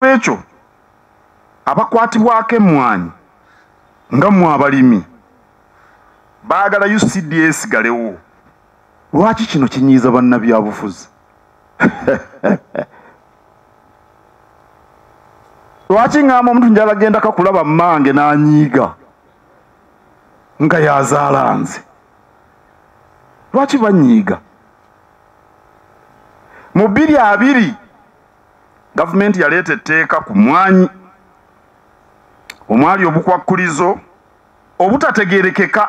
ekyo abakwatibwako emmwanyi nga mmwe abalimi baagala UCDA esigalewo. Lwaki kino kinyiiza bannabyabufuzi? Lwaki ngamba omuntu njala agenda kakulaba mmange n'anyiiga nga yazaala nze? Lwaki banyiiga? Mu 2020 gavumenti yaleeta etteeka ku mwanyi omwali obukwakkulizo obutategeerekeka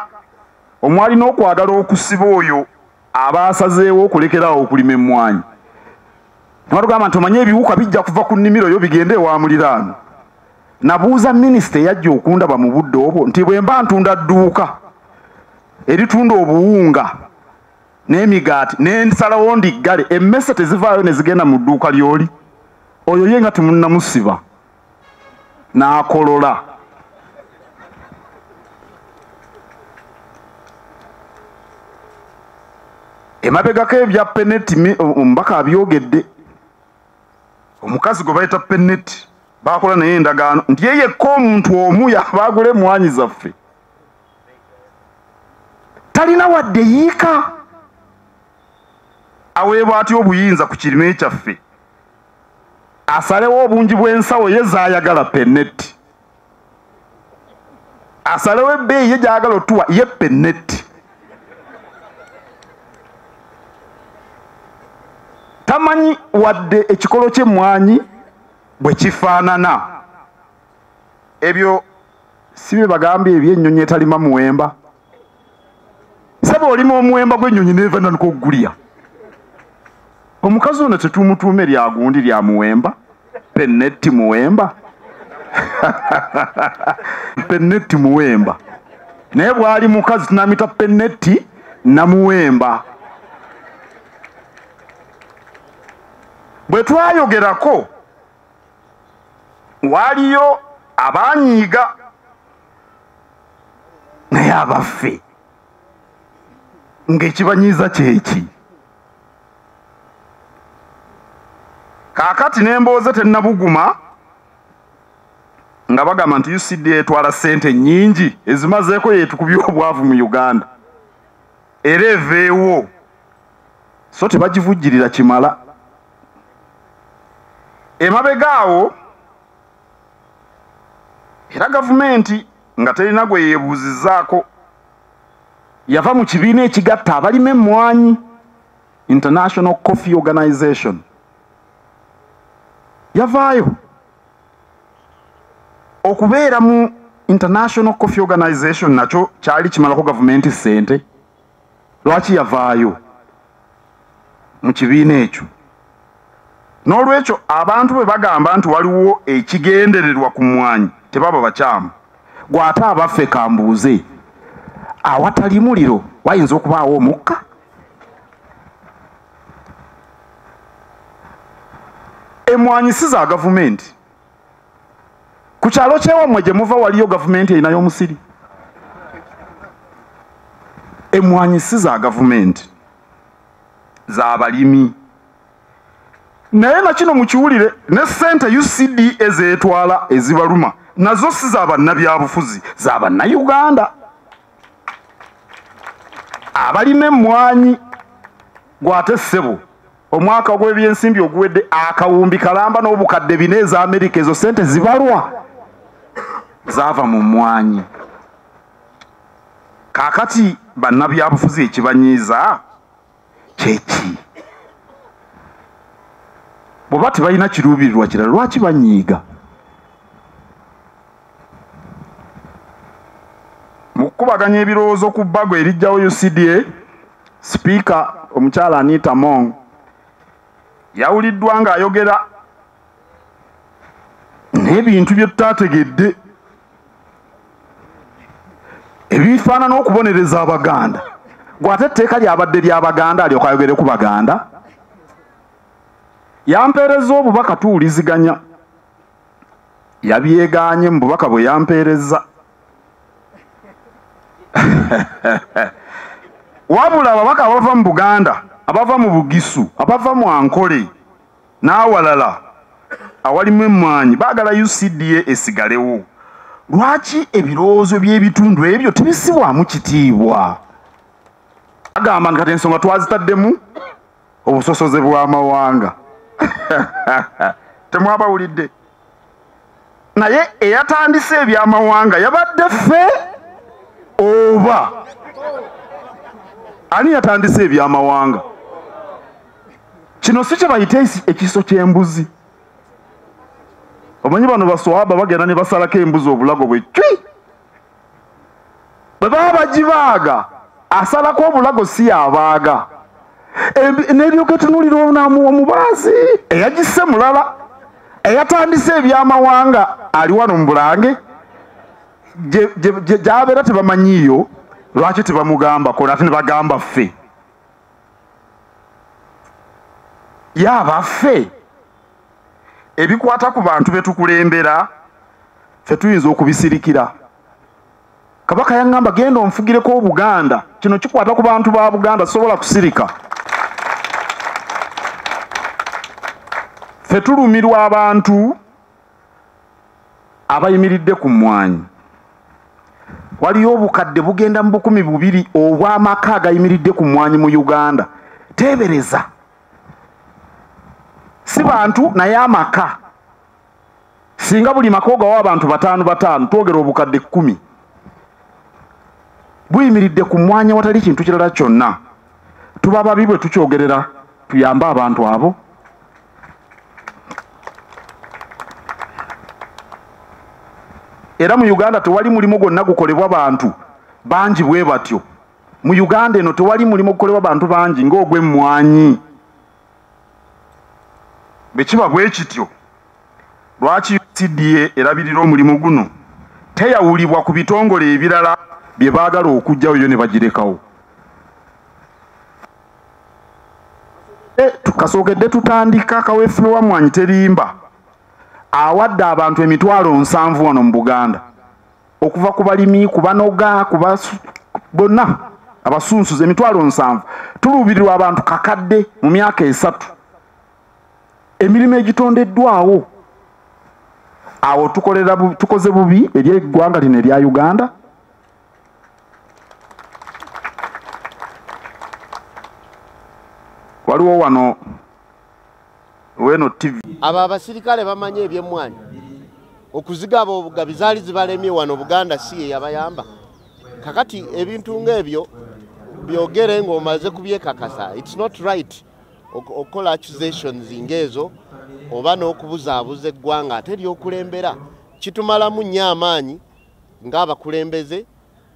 omwali n'okwagala okusiba oyo abaasazeewo okulekerawo okulima emmwanyi. Nabatugamba nti omanye ebiwuka bijja kuva ku nnimiro yo bigende ewa muliraano. Nabuuza minisita eyajja okundaba mu budde obwo nti bwe mba ntunda dduuka eritunda obuwunga n'emigaati n'ensalawo ndiggale emmese tezivaayo ne zigenda mu dduuka ly'oli, oyo ye nga temunnamusiba n'akolola. Emabegako ebya peneti omubaka abyogedde. Omukazi gwe bayita peneti bakola naye endagaano nti ye yekka omuntu omu yabaagula emmwanyi zaffe talina wadde yiika aweebwa atya obuyinza ku kirime kyaffe asalewo obungi bw'ensawo ye zaayagala peneti, asalewo ebbeeyi ye gy'agala otuwa ye peneti. Tamanyi wadde ekikolo ky'emmwanyi bwe kifaanana. Ebyo si bye bagambye eby'ennyonyi etalima muwemba. Saba olima omuwemba gw'ennyonyi neeva nanuka okugulya. Omukazi ono tetumutuuma eryagundi lya muwemba, peneti muwemba. Peneti muwemba. Naye bw'ali mukazi tunamita peneti namuwemba. Bwe twayogerako waliyo abanyiiga naye abaffe ng'ekibanyiiza kyeki. Kaakati n'embooze tennabuguma nga bagamba nti UCDA etwala ssente nnyingi ezimazeeko yeetukubye obwavu mu Uganda era eveewo so tebagivujjirira kimala. Emabega awo era gavumenti nga terina gwe yeebuuzizzaako yava mu kibiina ekigatta abalima emmwanyi, International Coffee Organization. Yavaayo okubeera mu International Coffee Organization nakyo kyali kimalako gavumenti ssente. Lwaki yavaayo mu kibiina ekyo? N'olwekyo abantu bwe bagamba nti waliwo ekigendererwa ku mmwanyi tebaba bakyamu. Gw'ate abaffe kambuuze, awatali muliro wayinza okubaawo omukka? Emmwanyi si za gavumenti. Ku kyalo ky'ewammwe gye muva waliyo gavumenti erinayo omusiri? Emmwanyi si za gavumenti, za balimi. Naye na kino mukiwulire ne ssente UCD ezeetwala ezibaluma nazo si za bannabyabufuzi, za bannayuganda abalima emmwanyi. Gw'ate ssebo omwaka ogw'ebyensimbi oguwedde akawumbi kalamba n'obukadde 4 eza Amerika, ezo ssente zibalwa zaava mu mmwanyi. Kaakati bannabyabufuzi ekibanyiiza kyeki? Bw'oba tebalina kiruubirirwa kirala lwaki banyiiga? Mu kukubaganya ebirowoozo ku bbago erijjawo UCDA, sipiika omukyala Temu yawuliddwa ng'ayogera n'ebintu bye tutaategedde ebifaanana okubonereza Abaganda. Gw'ate etteeka lyabadde ly'Abaganda alyoka ayogere ku Baganda. Yampeereza obubaka tuwuliziganya, yabyegaanye mu bubaka bwe yampeereza. Wabula ababaka abava mu Buganda, abava mu Bugisu, abava mu Ankole n'awalala awalimu emmwanyi baagala UCDA esigalewo. Lwaki ebirowoozo by'ebitundu ebyo tebisibwamu kitiibwa? Agamba nti kati ensonga twazitaddemu obusosoze bw'amawanga. Temwabawulidde? Naye eyatandise ebyamawanga yabadde ffe oba ani yatandise ebyamawanga? Kino si kye bayita ekiso ky'embuzi. Omanyi bano baswaba bagenda ne basalako embuzi obulago bwe cwi. Bwe baba bagibaaga asalako obulago si yabaaga. N'eryoka etunuulira omubaazi eyagisse mulala. Eyatandise ebyamawanga ali wano mu Bulange gy'abeera tebamanyiiyo lwaki tebamugambako nate ne bagamba ffe. Yaaba ffe ebikwata ku bantu betukulembera ffe tuyinza okubisirikira. Kabaka yaŋŋamba genda onfugireko Buganda, kino kikwata ku bantu ba Buganda, sobola kusirika. Ffe tulumirwa abantu abayimiridde ku mmwanyi. Waliyo obukadde bugenda mu 200 obw'amaka agayimiridde ku mmwanyi mu Uganda. Teebereza. Si bantu naye amaka. Singa buli maka ogawa abantu 5 twogera obukadde 10. Buyimiridde ku mmwanyi watali kintu kirala kyonna. Tuba babi bwe tukyogerera tuyamba abantu abo. Era mu Uganda tewali mulimu gwonna gukolebwa abantu bangi bwe batyo. Mu Uganda eno tewali mulimu gukolebwa abantu bangi ng'ogw'emmwanyi. Bwe kiba bwe kityo, lwaki UCDA erabirira omulimu guno teyawulibwa ku bitongole ebirala bye baagala okujjayo yo ne bagirekawo? Tukasookedde tutandika kaweefube wa mmwanyi terimba awadde abantu 7,000 wano mu Buganda, okuva ku balimi, ku banoga, ku bonna abasunsuze 7,000. Tuluubirirwa abantu kakadde mu myaka 3. Emirimu egitondeddwawo awo tukoze bubi eri eggwanga lino erya Uganda. Waliwo wano weno TV aba abasirikale bamanye ebyemmwanyi okuzigaba obugabi zaali zibalemye wano Buganda si yabayamba. Kakati ebintu ng'ebyo byogere ng'omaze kubyekakasa. It's not right okola accusations ngezo oba n'okubuzaabuza eggwanga ate ly'okulembera. Kitumalamu nnyo amaanyi ng'abakulembeze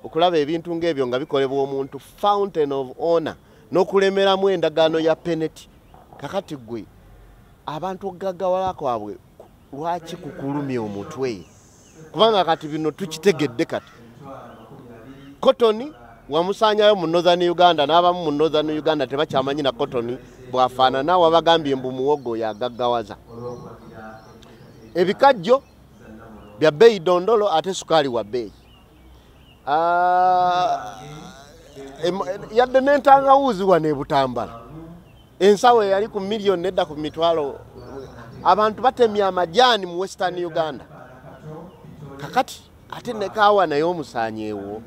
okulaba ebintu ng'ebyo nga bikolebwa omuntu fountain of honor n'okulemeramu endagaano ya penalty. Kakati gwe abantu okugaggawala kwabwe lwaki kukulumya omutwe? Kubanga kati bino tukitegedde kati. Cotton wamusanyayo mu Northern Uganda n'abamu mu Northern Uganda tebakyamanyi na cotton bwafaanana wabagambye mbu muwogo yagaggawaza. Ebikajjo bya bbeeyi dondolo ate sukaali wa bbeeyi. Yadde n'entangawuuzi wano e Butambala ensawo yali ku million nedda ku 1,000,000. Abantu batemya amajaani mu Western Uganda. Kakati ate ne kaawa naye omusaanyeewo